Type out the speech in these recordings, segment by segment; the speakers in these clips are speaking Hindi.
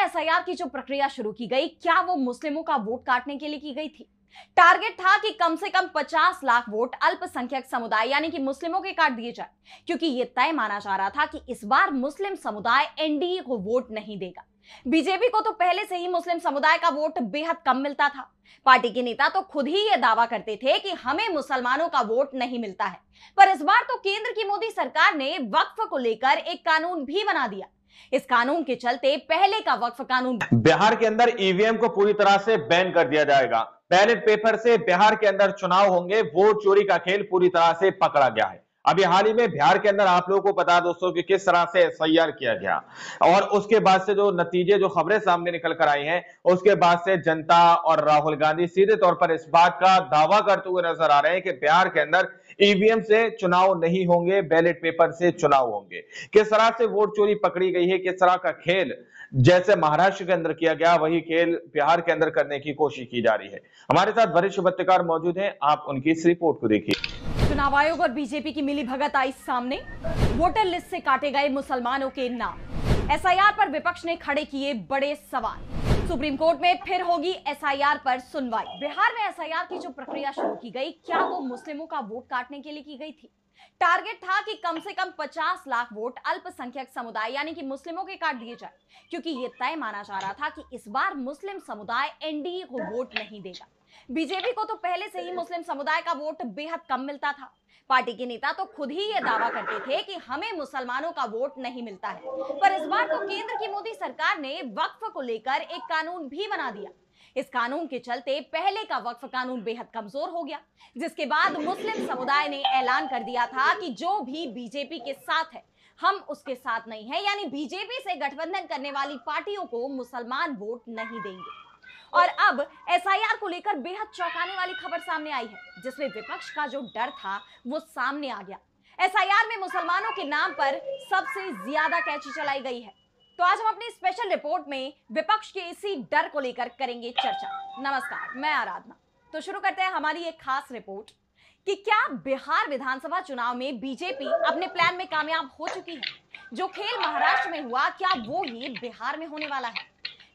एसआईआर की जो प्रक्रिया शुरू की गई, क्या वो मुस्लिमों का वोट काटने के लिए की गई थी? टारगेट था कि कम से कम 50 लाख वोट अल्पसंख्यक समुदाय यानी कि मुस्लिमों के काट दिए जाए, क्योंकि यह तय माना जा रहा था कि इस बार मुस्लिम समुदाय एनडीए को वोट नहीं देगा। बीजेपी को तो पहले से ही मुस्लिम समुदाय का वोट बेहद कम मिलता था। पार्टी के नेता तो खुद ही यह दावा करते थे कि हमें मुसलमानों का वोट नहीं मिलता है। पर इस बार तो केंद्र की मोदी सरकार ने वक्फ को लेकर एक कानून भी बना दिया। इस कानून के चलते पहले का वक्फ कानून बिहार के अंदर ईवीएम को पूरी तरह से बैन कर दिया जाएगा। बैलेट पेपर से बिहार के अंदर चुनाव होंगे। वोट चोरी का खेल पूरी तरह से पकड़ा गया है। अभी हाल ही में बिहार के अंदर आप लोगों को पता है दोस्तों कि किस तरह से एसआईआर किया गया, और उसके बाद से जो नतीजे, जो खबरें सामने निकल कर आई हैं, उसके बाद से जनता और राहुल गांधी सीधे तौर पर इस बात का दावा करते हुए नजर आ रहे हैं कि बिहार के अंदर ईवीएम से चुनाव नहीं होंगे, बैलेट पेपर से चुनाव होंगे। किस तरह से वोट चोरी पकड़ी गई है, किस तरह का खेल जैसे महाराष्ट्र के अंदर किया गया वही खेल बिहार के अंदर करने की कोशिश की जा रही है। हमारे साथ वरिष्ठ पत्रकार मौजूद हैं, आप उनकी इस रिपोर्ट को देखिए। चुनाव आयोग और बीजेपी की मिलीभगत आई सामने। वोटर लिस्ट से काटे गए मुसलमानों के नाम। एसआईआर पर विपक्ष ने खड़े किए बड़े सवाल। सुप्रीम कोर्ट में फिर होगी एसआईआर पर सुनवाई। बिहार में एसआईआर की जो प्रक्रिया शुरू की गई, क्या वो मुस्लिमों का वोट काटने के लिए की गई थी? टारगेट था कि कम से कम 50 लाख वोट अल्पसंख्यक समुदाय यानी कि मुस्लिमों के काट दिए जाए, क्योंकि यह तय माना जा रहा था कि इस बार मुस्लिम समुदाय एनडीए को वोट नहीं देगा। बीजेपी को तो पहले से ही मुस्लिम समुदाय का वोट बेहद कम मिलता था। पार्टी के नेता तो खुद ही यह दावा करते थे कि हमें मुसलमानों का वोट नहीं मिलता है। पर इस बार तो केंद्र की मोदी सरकार ने वक्फ को लेकर एक कानून भी बना दिया। इस कानून के चलते पहले का वक्फ कानून बेहद कमजोर हो गया, जिसके बाद मुस्लिम समुदाय ने ऐलान कर दिया था कि जो भी बीजेपी के साथ है, हम उसके साथ नहीं है, यानी बीजेपी से गठबंधन करने वाली पार्टियों को मुसलमान वोट नहीं देंगे। और अब एसआईआर को लेकर बेहद चौंकाने वाली खबर सामने आई है, जिसमें विपक्ष का जो डर था वो सामने आ गया। एसआईआर में मुसलमानों के नाम पर सबसे ज्यादा कैची चलाई गई है। तो आज हम अपनी स्पेशल रिपोर्ट में विपक्ष के इसी डर को लेकर करेंगे चर्चा। नमस्कार, मैं आराधना। तो शुरू करते हैं हमारी एक खास रिपोर्ट कि क्या बिहार विधानसभा चुनाव में बीजेपी अपने प्लान में कामयाब हो चुकी है? जो खेल महाराष्ट्र में हुआ, क्या वो ही बिहार में होने वाला है?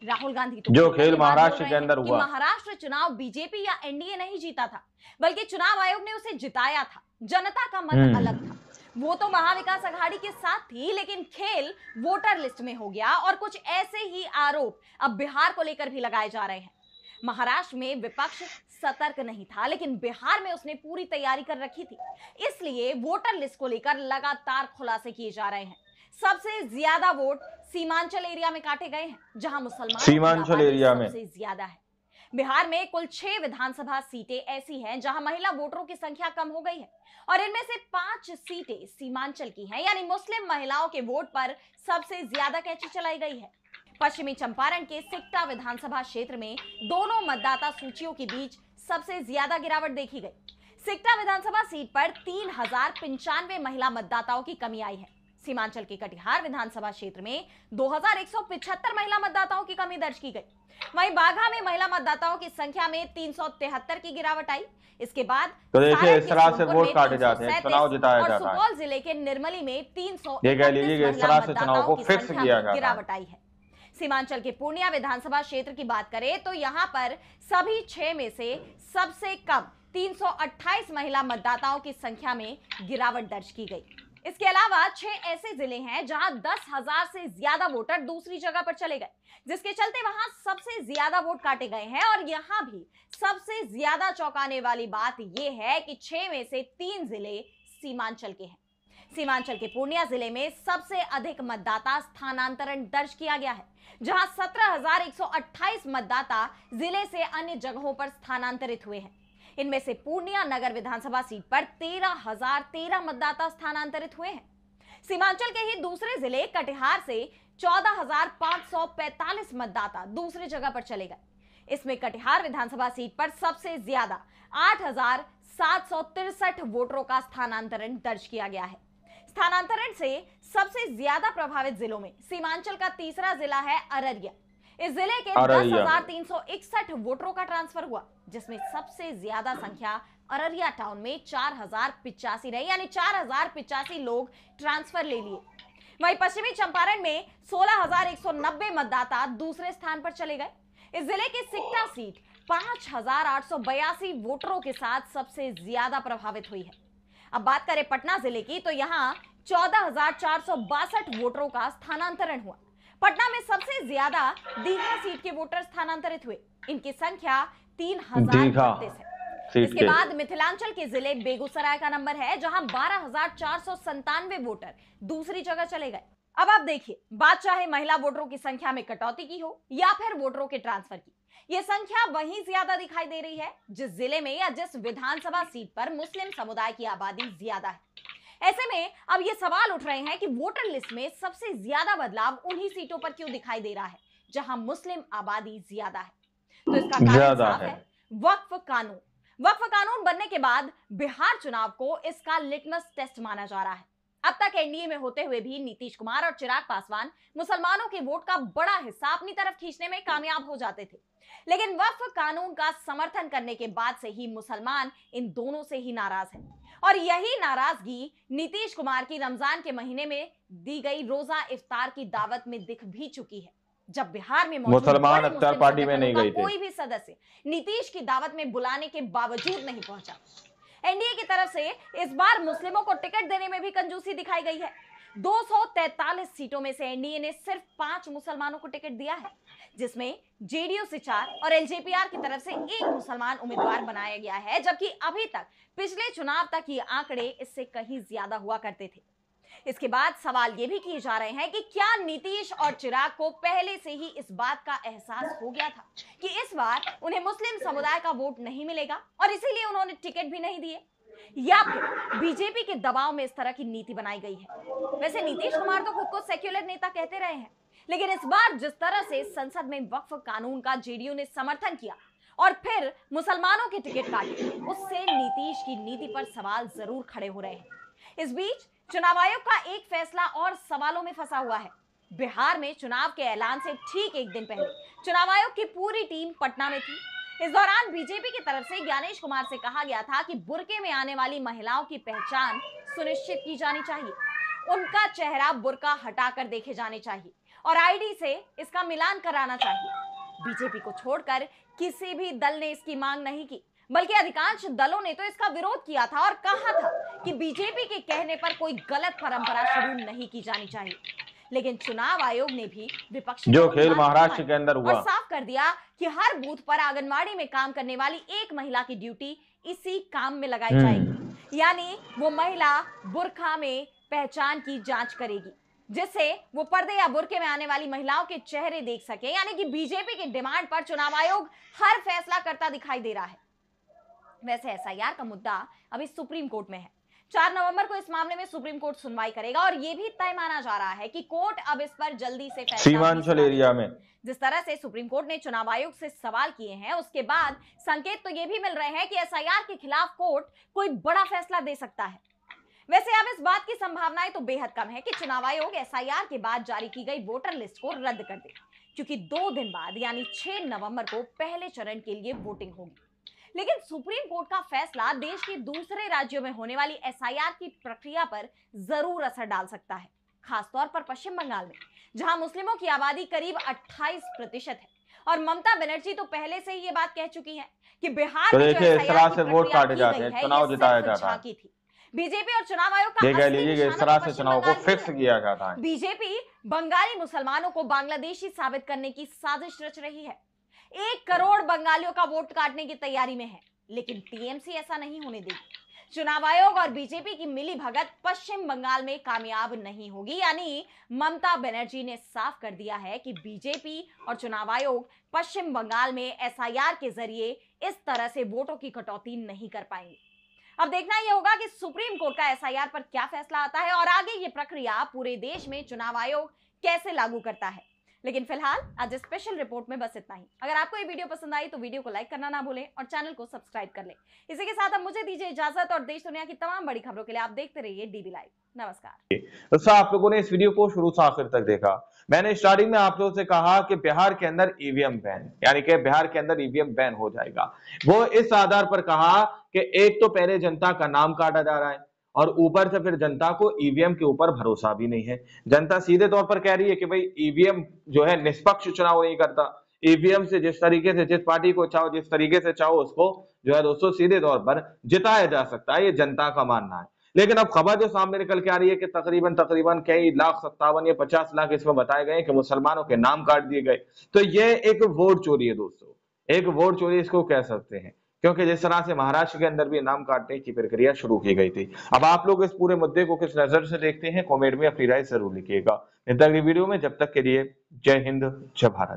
राहुल गांधी तो जो खेल महाराष्ट्र के अंदर हुआ, महाराष्ट्र चुनाव बीजेपी या एनडीए नहीं जीता था, बल्कि चुनाव आयोग ने उसे जिताया था। जनता का मत अलग था, वो तो महाविकास आघाड़ी के साथ थी, लेकिन खेल वोटर लिस्ट में हो गया। और कुछ ऐसे ही आरोप अब बिहार को लेकर भी लगाए जा रहे हैं। महाराष्ट्र में विपक्ष सतर्क नहीं था, लेकिन बिहार में उसने पूरी तैयारी कर रखी थी। इसलिए वोटर लिस्ट को लेकर लगातार खुलासे किए जा रहे हैं। सबसे ज्यादा वोट सीमांचल एरिया में काटे गए हैं, जहां मुसलमान सीमांचल एरिया में सबसे ज्यादा है। बिहार में कुल 6 विधानसभा सीटें ऐसी हैं जहां महिला वोटरों की संख्या कम हो गई है, और इनमें से 5 सीटें सीमांचल की हैं, यानी मुस्लिम महिलाओं के वोट पर सबसे ज्यादा कैची चलाई गई है। पश्चिमी चंपारण के सिकटा विधानसभा क्षेत्र में दोनों मतदाता सूचियों के बीच सबसे ज्यादा गिरावट देखी गई। सिकटा विधानसभा सीट पर 3095 महिला मतदाताओं की कमी आई है। सीमांचल के कटिहार विधानसभा क्षेत्र में 2175 महिला मतदाताओं की कमी दर्ज की गई। वहीं बाघा में महिला मतदाताओं की संख्या में 373 की गिरावट आई। इसके बाद तो देखिए इस तरह से वोट काटे जाते हैं, चुनाव जिताया जाता है। सुपौल जिले के निर्मली में 300 इस तरह से चुनाव को फिक्स किया जाता है। गिरावट आई है। सीमांचल के पूर्णिया विधानसभा क्षेत्र की बात करें तो यहां पर सभी 6 में से सबसे कम 328 महिला मतदाताओं की संख्या में गिरावट दर्ज की गई। इसके अलावा 6 ऐसे जिले हैं जहां 10,000 से ज्यादा वोटर दूसरी जगह पर चले गए, जिसके चलते वहां सबसे ज्यादा वोट काटे गए हैं। और यहां भी सबसे ज्यादा चौंकाने वाली बात यह है कि 6 में से 3 जिले सीमांचल के हैं। सीमांचल के पूर्णिया जिले में सबसे अधिक मतदाता स्थानांतरण दर्ज किया गया है, जहां 17,128 मतदाता जिले से अन्य जगहों पर स्थानांतरित हुए हैं। इनमें से पूर्णिया नगर विधानसभा सीट पर 13,013 मतदाता स्थानांतरित हुए हैं। सीमांचल के ही दूसरे जिले कटिहार से 14,545 मतदाता दूसरी जगह पर चले गए। इसमें कटिहार विधानसभा सीट पर सबसे ज्यादा 8,763 वोटरों का स्थानांतरण दर्ज किया गया है। स्थानांतरण से सबसे ज्यादा प्रभावित जिलों में सीमांचल का तीसरा जिला है अररिया। इस जिले के 10,361 वोटरों का ट्रांसफर हुआ, जिसमें सबसे ज्यादा संख्या अररिया टाउन में 4,085 रही, यानी 4,085 लोग ट्रांसफर ले लिए। वहीं पश्चिमी चंपारण में 16,190 मतदाता दूसरे स्थान पर चले गए। इस जिले की सिकटा सीट 5,882 वोटरों के साथ सबसे ज्यादा प्रभावित हुई है। अब बात करें पटना जिले की, तो यहां 14,462 वोटरों का स्थानांतरण हुआ। पटना में सबसे ज्यादा दीघा सीट के वोटर स्थानांतरित हुए। इनकी संख्या 3,032 है। इसके बाद मिथिलांचल के जिले बेगूसराय का नंबर है, जहां 12,497 वोटर दूसरी जगह चले गए। अब आप देखिए, बात चाहे महिला वोटरों की संख्या में कटौती की हो या फिर वोटरों के ट्रांसफर की, यह संख्या वहीं ज्यादा दिखाई दे रही है जिस जिले में या जिस विधानसभा सीट पर मुस्लिम समुदाय की आबादी ज्यादा है। ऐसे में अब ये सवाल उठ रहे हैं कि वोटर लिस्ट में सबसे ज्यादा बदलाव उन्हीं सीटों पर क्यों दिखाई दे रहा है जहां मुस्लिम आबादी ज्यादा है। तो इसका कारण साफ है, वक्फ कानून। वक्फ कानून बनने के बाद बिहार चुनाव को इसका लिटमस टेस्ट माना जा रहा है। अब तक एनडीए में होते हुए भी नीतीश कुमार और चिराग पासवान मुसलमानों के वोट का बड़ा हिस्सा अपनी तरफ खींचने में कामयाब हो जाते थे, लेकिन वक्फ कानून का समर्थन करने के बाद से ही मुसलमान इन दोनों से ही नाराज हैं। और यही नाराजगी नीतीश कुमार की रमजान के महीने में दी गई रोजा इफ्तार की दावत में दिख भी चुकी है, जब बिहार में मुसलमान इफ्तार पार्टी में नहीं गए थे। कोई भी सदस्य नीतीश की दावत में बुलाने के बावजूद नहीं पहुंचा। एनडीए की तरफ से इस बार मुस्लिमों को टिकट देने में भी कंजूसी दिखाई गई है। 243 सीटों में से एनडीए ने सिर्फ 5 मुसलमानों को टिकट दिया है, जिसमें जेडीयू से 4 और एलजेपीआर की तरफ से 1 मुसलमान उम्मीदवार बनाया गया है, जबकि अभी तक पिछले चुनाव तक ये आंकड़े इससे कहीं ज्यादा हुआ करते थे। इसके बाद सवाल ये भी किए जा रहे हैं कि क्या नीतीश और चिराग को पहले से ही इस बात का एहसास हो गया था कि इस बार उन्हें मुस्लिम समुदाय का वोट नहीं मिलेगा और इसीलिए उन्होंने टिकट भी नहीं दिए, या फिर बीजेपी के दबाव में इस तरह की नीति बनाई गई है। वैसे नीतीश कुमार तो खुद को सेक्युलर नेता कहते रहे हैं, लेकिन इस बार जिस तरह से संसद में वक्फ कानून का जेडीयू ने समर्थन किया और फिर मुसलमानों के टिकट काटे, उससे नीतीश की नीति पर सवाल जरूर खड़े हो रहे हैं। इस बीच चुनाव आयोग का एक फैसला और सवालों में फंसा हुआ है। बिहार में चुनाव के ऐलान से ठीक एक दिन पहले चुनाव आयोग की पूरी टीम पटना में थी। इस दौरान बीजेपी की तरफ से ज्ञानेश कुमार से कहा गया था कि बुर्के में आने वाली महिलाओं की पहचान सुनिश्चित की जानी चाहिए, उनका चेहरा बुर्का हटाकर देखे जाने चाहिए और आईडी से इसका मिलान कराना चाहिए। बीजेपी को छोड़कर किसी भी दल ने इसकी मांग नहीं की, बल्कि अधिकांश दलों ने तो इसका विरोध किया था और कहा था कि बीजेपी के कहने पर कोई गलत परंपरा शुरू नहीं की जानी चाहिए। लेकिन चुनाव आयोग ने भी विपक्षी जो खेल महाराष्ट्र के अंदर हुआ और साफ कर दिया कि हर बूथ पर आंगनबाड़ी में काम करने वाली एक महिला की ड्यूटी इसी काम में लगाई जाएगी, यानी वो महिला बुर्का में पहचान की जांच करेगी, जिससे वो पर्दे या बुर्के में आने वाली महिलाओं के चेहरे देख सके। यानी कि बीजेपी की डिमांड पर चुनाव आयोग हर फैसला करता दिखाई दे रहा है। वैसे एसआईआर का मुद्दा अभी सुप्रीम कोर्ट में है। 4 नवंबर को इस मामले में सुप्रीम कोर्ट सुनवाई करेगा और यह भी तय माना जा रहा है कि कोर्ट अब इस पर जल्दी से फैसला सीमांचल एरिया में जिस तरह से सुप्रीम कोर्ट ने चुनाव आयोग से सवाल किए हैं, उसके बाद संकेत तो ये भी मिल रहे हैं कि एसआईआर के खिलाफ कोर्ट कोई बड़ा फैसला दे सकता है। वैसे अब इस बात की संभावनाएं तो बेहद कम है कि चुनाव आयोग एसआईआर के बाद जारी की गई वोटर लिस्ट को रद्द कर दे, क्योंकि 2 दिन बाद यानी 6 नवंबर को पहले चरण के लिए वोटिंग होगी। लेकिन सुप्रीम कोर्ट का फैसला देश के दूसरे राज्यों में होने वाली एसआईआर की प्रक्रिया पर जरूर असर डाल सकता है, खासतौर पर पश्चिम बंगाल में, जहां मुस्लिमों की आबादी करीब 28% है और ममता बनर्जी तो पहले से ही ये बात कह चुकी हैं कि बिहार में जो एसआईआर की वोट काटे जाते हैं, चुनाव जिताया जाता है। बीजेपी और चुनाव आयोग का इस तरह से चुनाव को फिक्स किया जाता है। बीजेपी बंगाली मुसलमानों को बांग्लादेशी साबित करने की साजिश रच रही है। 1 करोड़ बंगालियों का वोट काटने की तैयारी में है, लेकिन टीएमसी ऐसा नहीं होने देगी। चुनाव आयोग और बीजेपी की मिली भगत पश्चिम बंगाल में कामयाब नहीं होगी। यानी ममता बनर्जी ने साफ कर दिया है कि बीजेपी और चुनाव आयोग पश्चिम बंगाल में एसआईआर के जरिए इस तरह से वोटों की कटौती नहीं कर पाएंगे। अब देखना यह होगा कि सुप्रीम कोर्ट का एसआईआर पर क्या फैसला आता है और आगे ये प्रक्रिया पूरे देश में चुनाव आयोग कैसे लागू करता है। लेकिन फिलहाल आज स्पेशल रिपोर्ट में बस इतना ही। अगर आपको ये वीडियो पसंद आई तो वीडियो को लाइक करना ना भूलें और चैनल को सब्सक्राइब कर लें। इसी के साथ अब मुझे दीजिए इजाजत और देश दुनिया की तमाम बड़ी खबरों के लिए आप देखते रहिए डीबी लाइव। नमस्कार। दोस्तों, आप लोगों ने इस वीडियो को शुरू से आखिर तक देखा। मैंने स्टार्टिंग में आप लोगों से कहा कि बिहार के अंदर ईवीएम बैन, यानी कि बिहार के अंदर ईवीएम बैन हो जाएगा। वो इस आधार पर कहा कि एक तो पहले जनता का नाम काटा जा रहा है और ऊपर से फिर जनता को ईवीएम के ऊपर भरोसा भी नहीं है। जनता सीधे तौर पर कह रही है कि भाई ईवीएम जो है निष्पक्ष चुनाव नहीं करता, ईवीएम से जिस तरीके से जिस पार्टी को चाहो जिस तरीके से चाहो उसको जो है दोस्तों सीधे तौर पर जिताया जा सकता है, ये जनता का मानना है। लेकिन अब खबर जो सामने निकल के आ रही है कि तकरीबन कई लाख 57 या 50 लाख इसमें बताए गए कि मुसलमानों के नाम काट दिए गए। तो ये एक वोट चोरी है दोस्तों, एक वोट चोरी इसको कह सकते हैं, क्योंकि जिस तरह से महाराष्ट्र के अंदर भी नाम काटने की प्रक्रिया शुरू की गई थी। अब आप लोग इस पूरे मुद्दे को किस नजर से देखते हैं, कमेंट में अपनी राय जरूर लिखिएगा। इन तक वीडियो में जब तक के लिए जय हिंद, जय भारत।